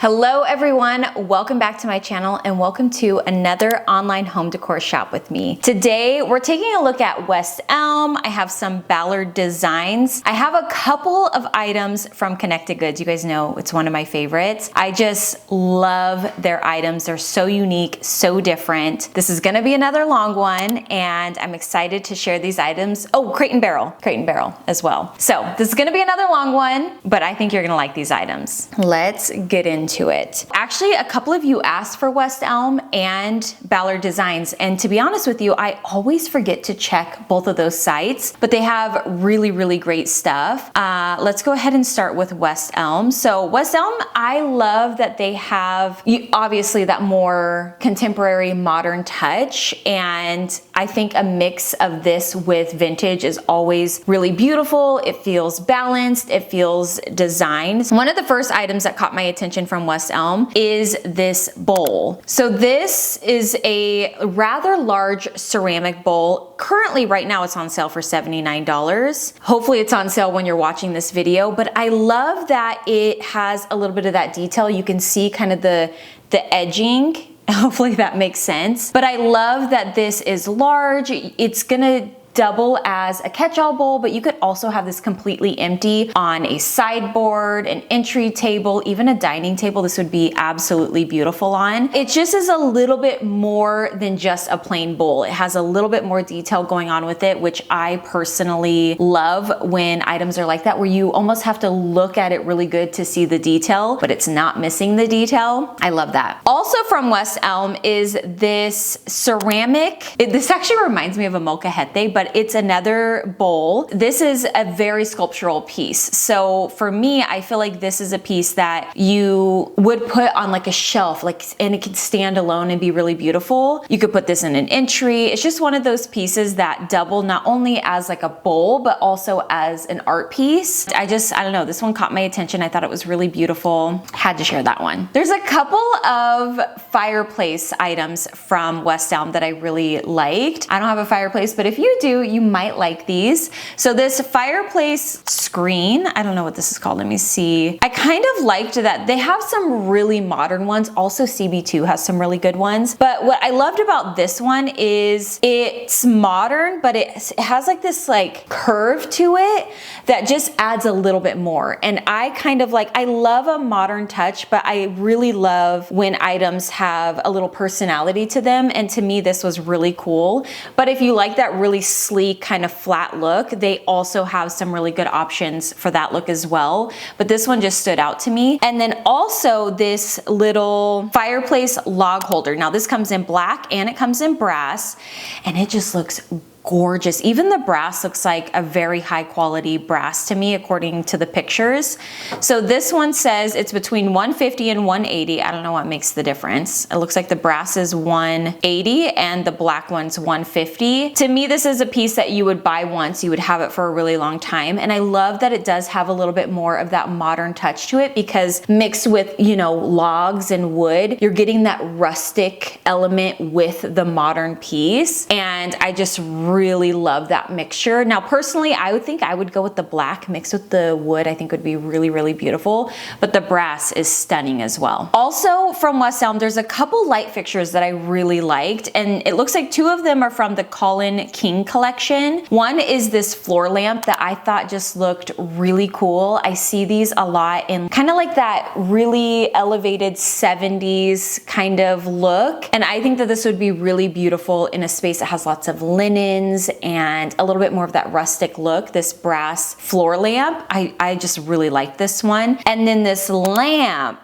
Hello everyone, welcome back to my channel and welcome to another online home decor shop with me. Today we're taking a look at West Elm. I have some Ballard Designs. I have a couple of items from Connected Goods. You guys know it's one of my favorites. I just love their items. They're so unique, so different. This is gonna be another long one and I'm excited to share these items. Oh, Crate&Barrel as well. So this is gonna be another long one, but I think you're gonna like these items. Let's get into it. Actually, a couple of you asked for West Elm and Ballard Designs, and to be honest with you, I always forget to check both of those sites, but they have really great stuff. Let's go ahead and start with West Elm. So West Elm, I love that they have obviously that more contemporary modern touch, and I think a mix of this with vintage is always really beautiful. It feels balanced, it feels designed. One of the first items that caught my attention from West Elm is this bowl. So this is a rather large ceramic bowl. Currently right now it's on sale for $79. Hopefully it's on sale when you're watching this video, but I love that it has a little bit of that detail. You can see kind of the edging. Hopefully that makes sense. But I love that this is large. It's gonna double as a catch-all bowl, but you could also have this completely empty on a sideboard, an entry table, even a dining table. This would be absolutely beautiful on. It just is a little bit more than just a plain bowl. It has a little bit more detail going on with it, which I personally love when items are like that, where you almost have to look at it really good to see the detail, but it's not missing the detail. I love that. Also from West Elm is this ceramic. This actually reminds me of a molcajete, but it's another bowl. This is a very sculptural piece. So for me, I feel like this is a piece that you would put on like a shelf, and it can stand alone and be really beautiful. You could put this in an entry. It's just one of those pieces that double not only as like a bowl, but also as an art piece. I don't know, this one caught my attention. I thought it was really beautiful. Had to share that one. There's a couple of fireplace items from West Elm that I really liked. I don't have a fireplace, but if you do, you might like these. So this fireplace screen, I don't know what this is called. Let me see. I kind of liked that they have some really modern ones. Also CB2 has some really good ones. But what I loved about this one is it's modern, but it has like this like curve to it that just adds a little bit more. And I kind of like, I love a modern touch, but I really love when items have a little personality to them. And to me, this was really cool. But if you like that really sleek kind of flat look, they also have some really good options for that look as well. But this one just stood out to me. And then also this little fireplace log holder. Now this comes in black and it comes in brass, and it just looks gorgeous. Even the brass looks like a very high quality brass to me, according to the pictures. So this one says it's between $150 and $180. I don't know what makes the difference. It looks like the brass is $180 and the black one's $150. To me, this is a piece that you would buy once, you would have it for a really long time. And I love that it does have a little bit more of that modern touch to it, because mixed with, you know, logs and wood, you're getting that rustic element with the modern piece. And I just really love that mixture. Now, personally, I would think I would go with the black mixed with the wood. I think would be really beautiful, but the brass is stunning as well. Also from West Elm, there's a couple light fixtures that I really liked, and it looks like two of them are from the Colin King collection. One is this floor lamp that I thought just looked really cool. I see these a lot in kind of like that really elevated 70s kind of look, and I think that this would be really beautiful in a space that has lots of linen and a little bit more of that rustic look. This brass floor lamp, I just really like this one. And then this lamp,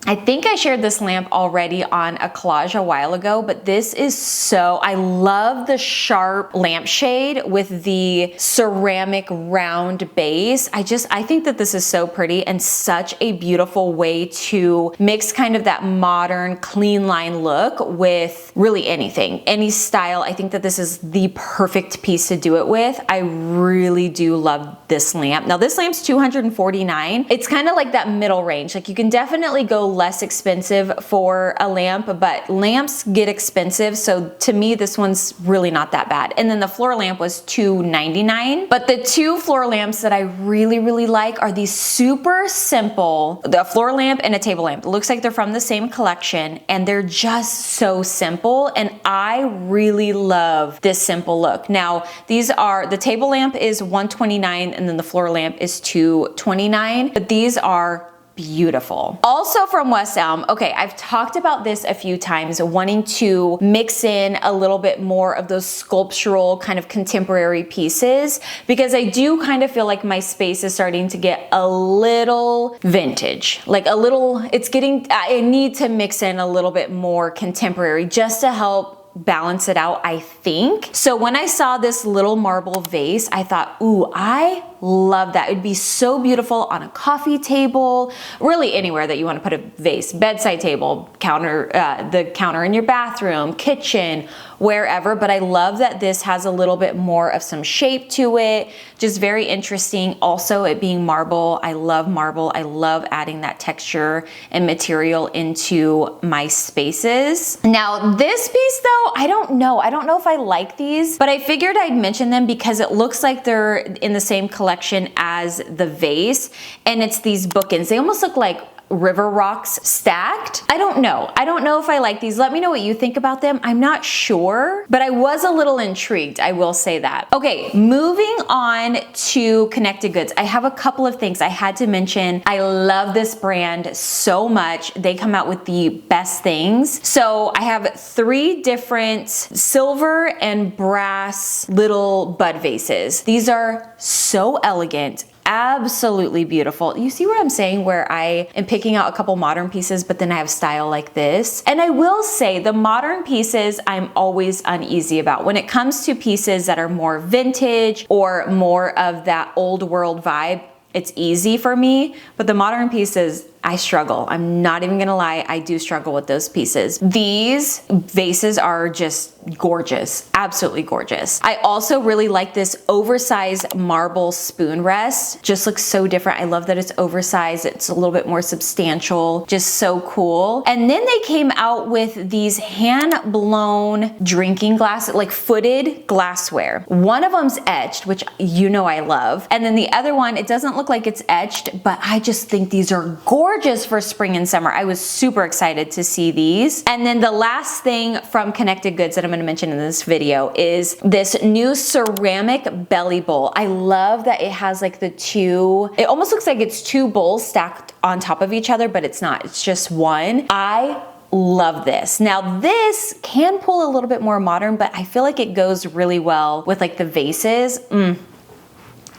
I think I shared this lamp already on a collage a while ago, but this is so, I love the sharp lampshade with the ceramic round base. I think that this is so pretty and such a beautiful way to mix kind of that modern clean line look with really anything, any style. I think that this is the perfect piece to do it with. I really do love this lamp. Now this lamp's $249. It's kind of like that middle range. Like you can definitely go less expensive for a lamp, but lamps get expensive. So to me, this one's really not that bad. And then the floor lamp was $2.99. But the two floor lamps that I really, really like are these super simple, the floor lamp and a table lamp. It looks like they're from the same collection and they're just so simple. And I really love this simple look. Now, these are, the table lamp is $129 and then the floor lamp is $229, but these are beautiful. Also from West Elm, okay, I've talked about this a few times, wanting to mix in a little bit more of those sculptural kind of contemporary pieces, because I do kind of feel like my space is starting to get a little vintage, like a little, it's getting, I need to mix in a little bit more contemporary just to help balance it out, I think. So when I saw this little marble vase, I thought, ooh, I love that. It'd be so beautiful on a coffee table, really anywhere that you want to put a vase, bedside table, counter, the counter in your bathroom, kitchen, wherever. But I love that this has a little bit more of some shape to it, just very interesting. Also, it being marble, I love marble. I love adding that texture and material into my spaces. Now this piece though, I don't know if I like these, but I figured I'd mention them because it looks like they're in the same collection as the vase, and it's these bookends. They almost look like river rocks stacked. I don't know if I like these. Let me know what you think about them. I'm not sure, but I was a little intrigued, I will say that. Okay, moving on to Connected Goods. I have a couple of things I had to mention. I love this brand so much. They come out with the best things. So I have 3 different silver and brass little bud vases. These are so elegant, absolutely beautiful. You see what I'm saying, where I am picking out a couple modern pieces, but then I have style like this. And I will say the modern pieces I'm always uneasy about. When it comes to pieces that are more vintage or more of that old world vibe, it's easy for me, but the modern pieces, I struggle. I'm not even gonna lie, I do struggle with those pieces. These vases are just gorgeous, absolutely gorgeous. I also really like this oversized marble spoon rest. Just looks so different. I love that it's oversized. It's a little bit more substantial, just so cool. And then they came out with these hand-blown drinking glass, like footed glassware. One of them's etched, which you know I love. And then the other one, it doesn't look like it's etched, but I just think these are gorgeous for spring and summer. I was super excited to see these. And then the last thing from Connected Goods that I'm going to mention in this video is this new ceramic belly bowl. I love that it has like the two, it almost looks like it's 2 bowls stacked on top of each other, but it's not, it's just one. I love this. Now this can pull a little bit more modern, but I feel like it goes really well with like the vases.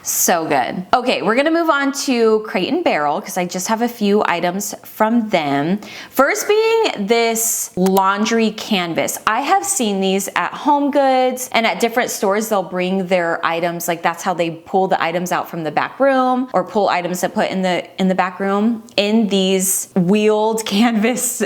So good. Okay, we're gonna move on to Crate&Barrel because I just have a few items from them. First being this laundry canvas. I have seen these at Home Goods and at different stores. They'll bring their items, like that's how they pull the items out from the back room or pull items to put in the back room in these wheeled canvas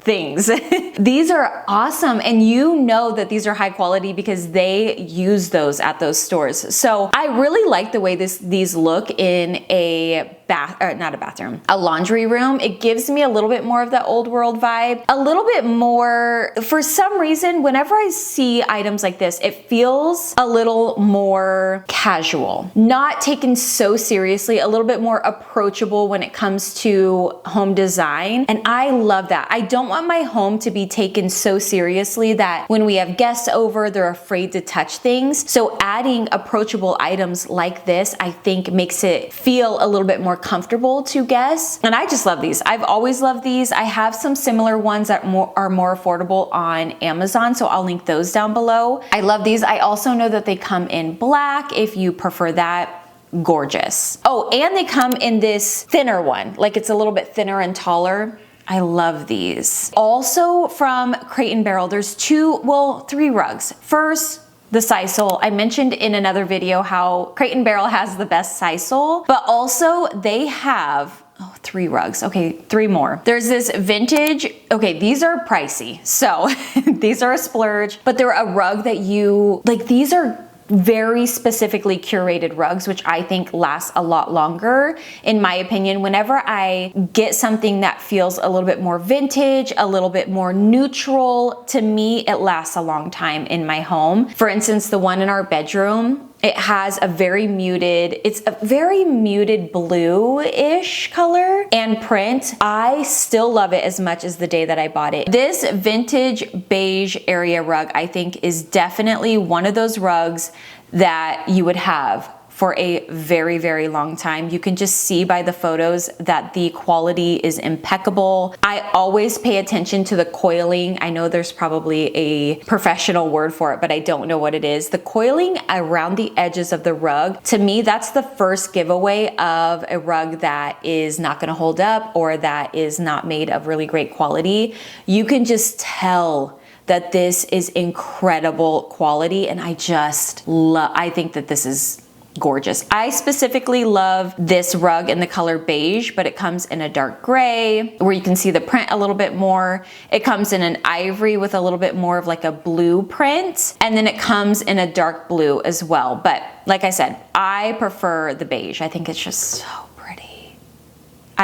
things. These are awesome, and you know that these are high quality because they use those at those stores. So I really like the way these look in a a laundry room. It gives me a little bit more of that old world vibe, a little bit more, for some reason, whenever I see items like this, it feels a little more casual, not taken so seriously, a little bit more approachable when it comes to home design. And I love that. I don't want my home to be taken so seriously that when we have guests over, they're afraid to touch things. So adding approachable items like this, I think makes it feel a little bit more comfortable to guests. And I just love these. I've always loved these. I have some similar ones that are more affordable on Amazon, so I'll link those down below. I love these. I also know that they come in black if you prefer that. Gorgeous. Oh, and they come in this thinner one, like it's a little bit thinner and taller. I love these. Also from Crate&Barrel, there's 3 rugs. First, the sisal. I mentioned in another video how Crate&Barrel has the best sisal, but also they have 3 rugs. Okay, 3 more. There's this vintage, okay, these are pricey. So these are a splurge, but they're a rug that you, like these are very specifically curated rugs, which I think last a lot longer, in my opinion. Whenever I get something that feels a little bit more vintage, a little bit more neutral, to me, it lasts a long time in my home. For instance, the one in our bedroom, it has a very muted, it's a very muted blue-ish color and print. I still love it as much as the day that I bought it. This vintage beige area rug, I think, is definitely one of those rugs that you would have for a very, very long time. You can just see by the photos that the quality is impeccable. I always pay attention to the coiling. I know there's probably a professional word for it, but I don't know what it is. The coiling around the edges of the rug, to me, that's the first giveaway of a rug that is not gonna hold up or that is not made of really great quality. You can just tell that this is incredible quality, and I think that this is gorgeous. I specifically love this rug in the color beige, but it comes in a dark gray where you can see the print a little bit more. It comes in an ivory with a little bit more of like a blue print, and then it comes in a dark blue as well. But like I said, I prefer the beige. I think it's just so pretty.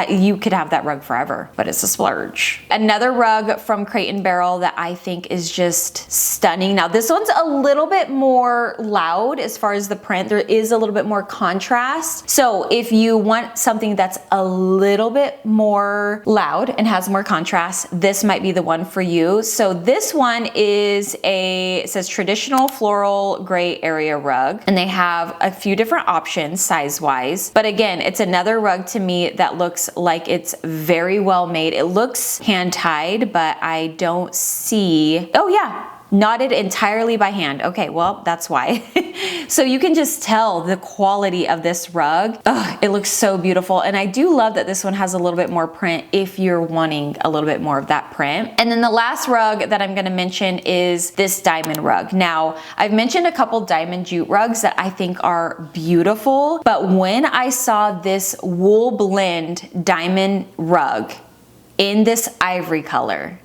You could have that rug forever, but it's a splurge. Another rug from Crate&Barrel that I think is just stunning. Now this one's a little bit more loud as far as the print. There is a little bit more contrast. So if you want something that's a little bit more loud and has more contrast, this might be the one for you. So this one is it says traditional floral gray area rug, and they have a few different options size-wise. But again, it's another rug to me that looks like it's very well made. It looks hand tied, but I don't see, oh yeah, knotted entirely by hand. Okay, well, that's why. So you can just tell the quality of this rug. Ugh, it looks so beautiful. And I do love that this one has a little bit more print if you're wanting a little bit more of that print. And then the last rug that I'm gonna mention is this diamond rug. Now, I've mentioned a couple diamond jute rugs that I think are beautiful, but when I saw this wool blend diamond rug in this ivory color,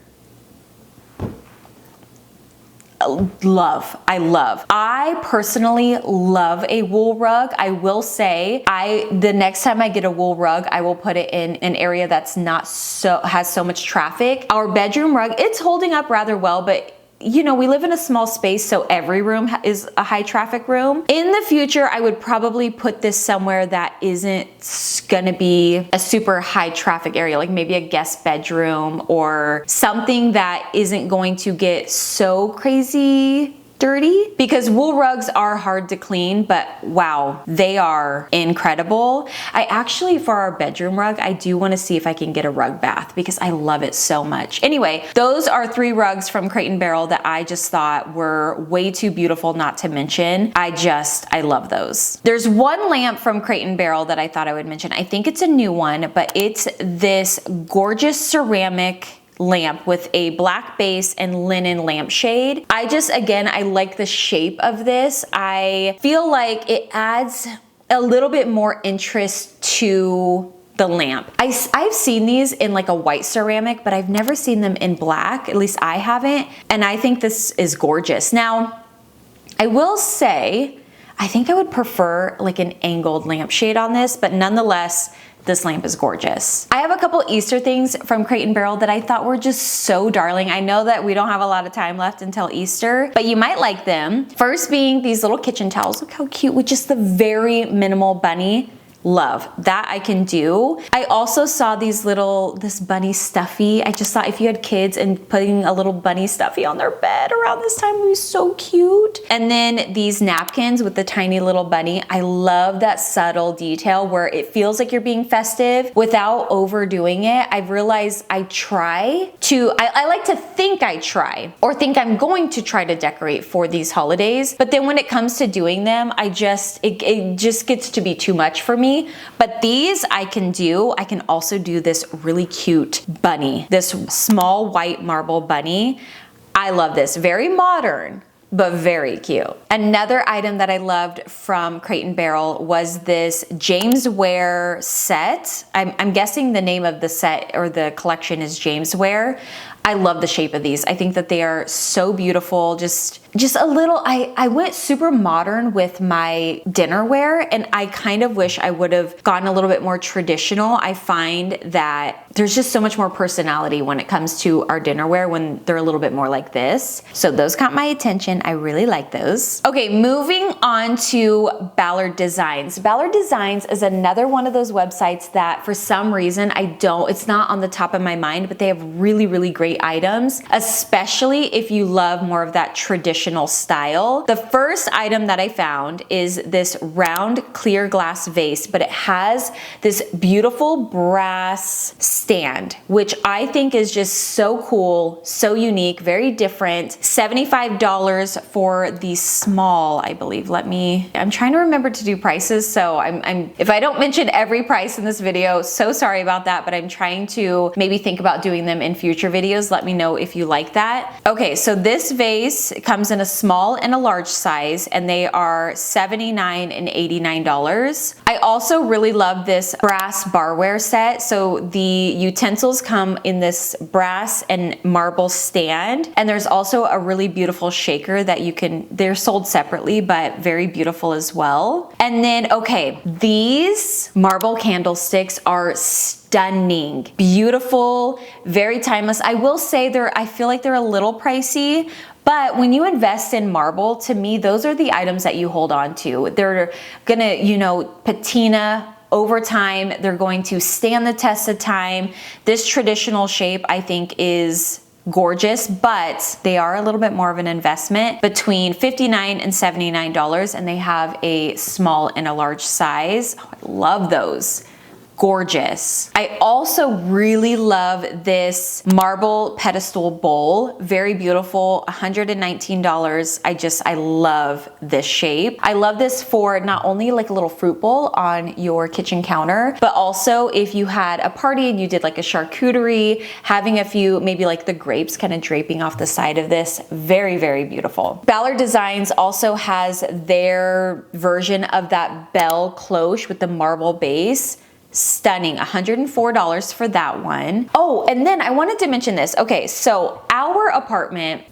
I personally love a wool rug. I will say, the next time I get a wool rug, I will put it in an area that's has so much traffic. Our bedroom rug, it's holding up rather well, but you know, we live in a small space, so every room is a high traffic room. In the future, I would probably put this somewhere that isn't gonna be a super high traffic area, like maybe a guest bedroom or something that isn't going to get so crazy dirty, because wool rugs are hard to clean, but wow, they are incredible. I actually, for our bedroom rug, I do want to see if I can get a rug bath because I love it so much. Anyway, those are 3 rugs from Crate&Barrel that I just thought were way too beautiful not to mention. I love those. There's one lamp from Crate&Barrel that I thought I would mention. I think it's a new one, but it's this gorgeous ceramic lamp with a black base and linen lampshade. I like the shape of this. I feel like it adds a little bit more interest to the lamp. I've seen these in like a white ceramic, but I've never seen them in black. At least I haven't. And I think this is gorgeous. Now, I will say, I think I would prefer like an angled lampshade on this, but nonetheless, this lamp is gorgeous. I have a couple Easter things from Crate&Barrel that I thought were just so darling. I know that we don't have a lot of time left until Easter, but you might like them. First being these little kitchen towels. Look how cute with just the very minimal bunny. Love that I can do. I also saw this bunny stuffy. I just thought if you had kids and putting a little bunny stuffy on their bed around this time would be so cute. And then these napkins with the tiny little bunny. I love that subtle detail where it feels like you're being festive without overdoing it. I've realized I like to think I try or think I'm going to try to decorate for these holidays. But then when it comes to doing them, it just gets to be too much for me. But these I can do. I can also do this really cute bunny, this small white marble bunny. I love this. Very modern, but very cute. Another item that I loved from Crate&Barrel was this Jamesware set. I'm guessing the name of the set or the collection is Jamesware. I love the shape of these. I think that they are so beautiful. Just a little, I went super modern with my dinnerware, and I kind of wish I would have gotten a little bit more traditional. I find that there's just so much more personality when it comes to our dinnerware when they're a little bit more like this. So those caught my attention. I really like those. Okay, moving on to Ballard Designs. Ballard Designs is another one of those websites that for some reason it's not on the top of my mind, but they have really, really great items, especially if you love more of that traditional style. The first item that I found is this round clear glass vase, but it has this beautiful brass stand, which I think is just so cool, so unique, very different. $75 for the small, I believe. I'm trying to remember to do prices, so if I don't mention every price in this video, so sorry about that, but I'm trying to maybe think about doing them in future videos. Let me know if you like that. Okay, so this vase comes in a small and a large size, and they are $79 and $89. I also really love this brass barware set. So the utensils come in this brass and marble stand, and there's also a really beautiful shaker that they're sold separately, but very beautiful as well. And then, okay, these marble candlesticks are stunning, beautiful, very timeless. I will say I feel like they're a little pricey, but when you invest in marble, to me, those are the items that you hold on to. They're gonna, patina over time. They're going to stand the test of time. This traditional shape, I think, is gorgeous, but they are a little bit more of an investment, between $59 and $79, and they have a small and a large size. Oh, I love those. Gorgeous. I also really love this marble pedestal bowl. Very beautiful, $119. I love this shape. I love this for not only like a little fruit bowl on your kitchen counter, but also if you had a party and you did like a charcuterie, having a few, maybe like the grapes kind of draping off the side of this. Very, very beautiful. Ballard Designs also has their version of that bell cloche with the marble base. Stunning, $104 for that one. Oh, and then I wanted to mention this. Okay, so our apartment,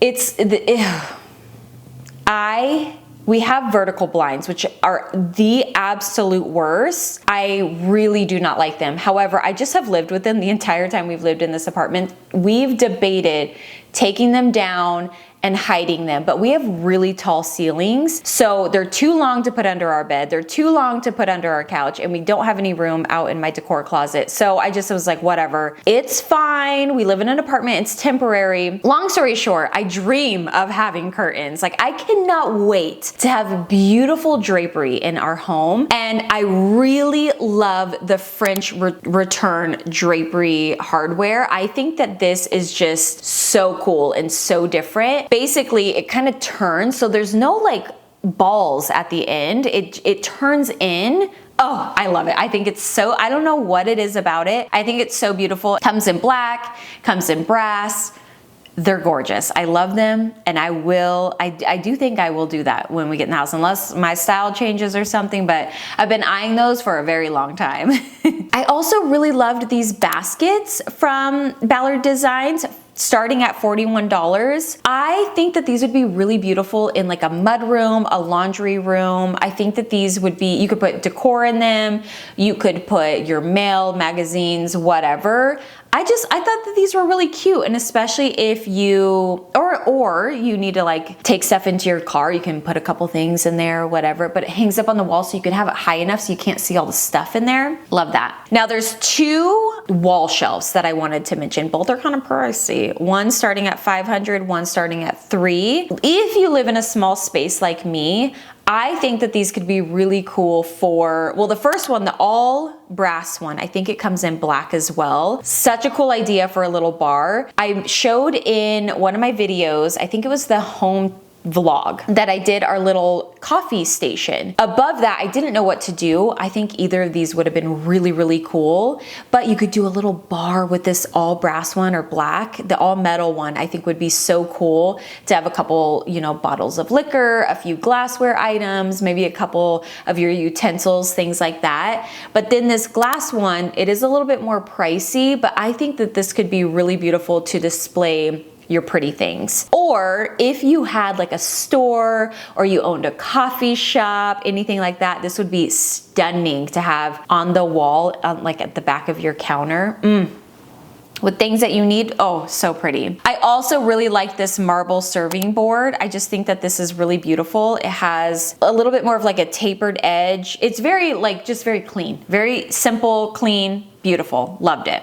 we have vertical blinds, which are the absolute worst. I really do not like them. However, I just have lived with them the entire time we've lived in this apartment. We've debated taking them down and hiding them, but we have really tall ceilings, so they're too long to put under our bed, they're too long to put under our couch, and we don't have any room out in my decor closet. So I just was like, whatever, it's fine. We live in an apartment, it's temporary. Long story short, I dream of having curtains. Like, I cannot wait to have beautiful drapery in our home, and I really love the French return drapery hardware. I think that this is just so cool and so different. Basically, it kind of turns, so there's no like balls at the end. It turns in. Oh, I love it. I think it's so, I don't know what it is about it. I think it's so beautiful. It comes in black, comes in brass. They're gorgeous. I love them, and I do think I will do that when we get in the house, unless my style changes or something, but I've been eyeing those for a very long time. I also really loved these baskets from Ballard Designs, starting at $41. I think that these would be really beautiful in like a mud room, a laundry room. I think that these would be, you could put decor in them, you could put your mail, magazines, whatever. I thought that these were really cute, and especially if you, or you need to like take stuff into your car, you can put a couple things in there, whatever, but it hangs up on the wall so you can have it high enough so you can't see all the stuff in there. Love that. Now there's two wall shelves that I wanted to mention. Both are kind of pricey. One starting at $500, one starting at $300. If you live in a small space like me, I think that these could be really cool for, well, the first one, the all brass one, I think it comes in black as well. Such a cool idea for a little bar. I showed in one of my videos, I think it was the home vlog that I did our little coffee station. Above that, I didn't know what to do. I think either of these would have been really, really cool, but you could do a little bar with this all brass one or black. The all metal one I think would be so cool to have a couple, you know, bottles of liquor, a few glassware items, maybe a couple of your utensils, things like that. But then this glass one, it is a little bit more pricey, but I think that this could be really beautiful to display your pretty things. Or if you had like a store or you owned a coffee shop, anything like that, this would be stunning to have on the wall, like at the back of your counter. With things that you need. Oh, so pretty. I also really like this marble serving board. I just think that this is really beautiful. It has a little bit more of like a tapered edge. It's very like, just very clean, very simple, clean, beautiful. Loved it.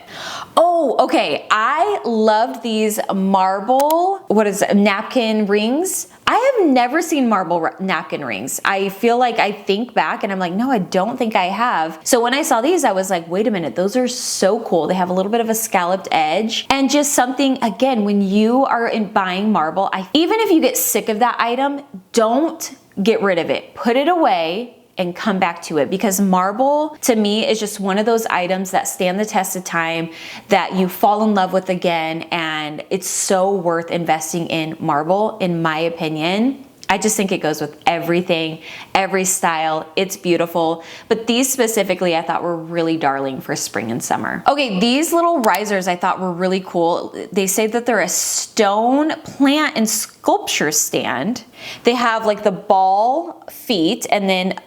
Oh, okay. I loved these marble, what is it, napkin rings. I have never seen marble napkin rings. I feel like I think back and I'm like, no, I don't think I have. So when I saw these, I was like, wait a minute, those are so cool. They have a little bit of a scalloped edge and just something, again, when you are buying marble, even if you get sick of that item, don't get rid of it. Put it away and come back to it, because marble to me is just one of those items that stand the test of time, that you fall in love with again, and it's so worth investing in marble, in my opinion. I just think it goes with everything, every style. It's beautiful. But these specifically I thought were really darling for spring and summer. Okay, these little risers I thought were really cool. They say that they're a stone plant and sculpture stand. They have like the ball feet and then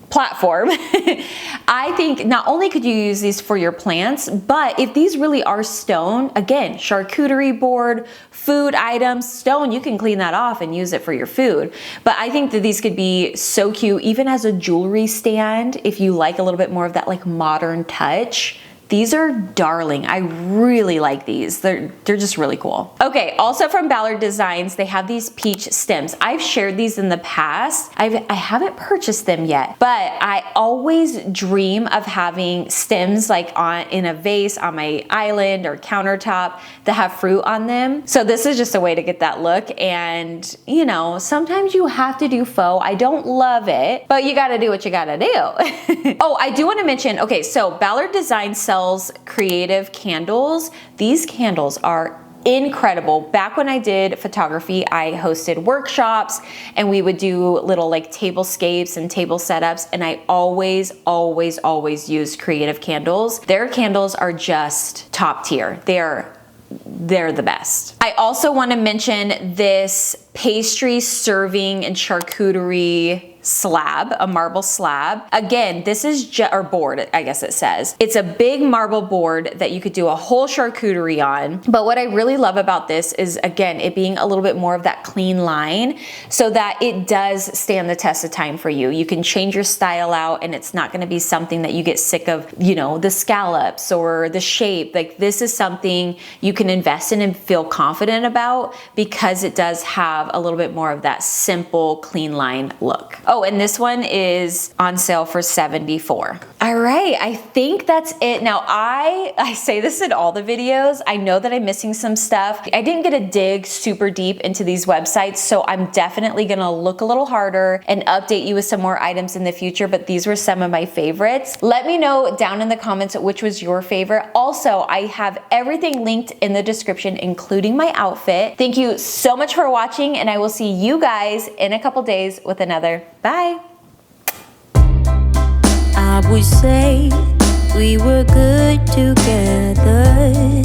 platform. I think not only could you use these for your plants, but if these really are stone, again, charcuterie board, food items, stone, you can clean that off and use it for your food. But I think that these could be so cute, even as a jewelry stand, if you like a little bit more of that like modern touch. These are darling. I really like these. They're just really cool. Okay, also from Ballard Designs, they have these peach stems. I've shared these in the past. I haven't purchased them yet, but I always dream of having stems like in a vase on my island or countertop that have fruit on them. So this is just a way to get that look. And you know, sometimes you have to do faux. I don't love it, but you gotta do what you gotta do. Oh, I do wanna mention, okay, so Ballard Designs sells creative candles. These candles are incredible. Back when I did photography, I hosted workshops and we would do little like tablescapes and table setups, and I always used creative candles. Their candles are just top tier. They're the best. I also want to mention this pastry serving and charcuterie slab, a marble slab. Again, this is or board, I guess it says. It's a big marble board that you could do a whole charcuterie on. But what I really love about this is, again, it being a little bit more of that clean line so that it does stand the test of time for you. You can change your style out and it's not gonna be something that you get sick of, you know, the scallops or the shape. Like, this is something you can invest in and feel confident about because it does have a little bit more of that simple, clean line look. Oh, and this one is on sale for $74. All right, I think that's it. Now, I say this in all the videos. I know that I'm missing some stuff. I didn't get to dig super deep into these websites, so I'm definitely gonna look a little harder and update you with some more items in the future, but these were some of my favorites. Let me know down in the comments which was your favorite. Also, I have everything linked in the description, including my outfit. Thank you so much for watching, and I will see you guys in a couple days with another. Bye. I would say we were good together.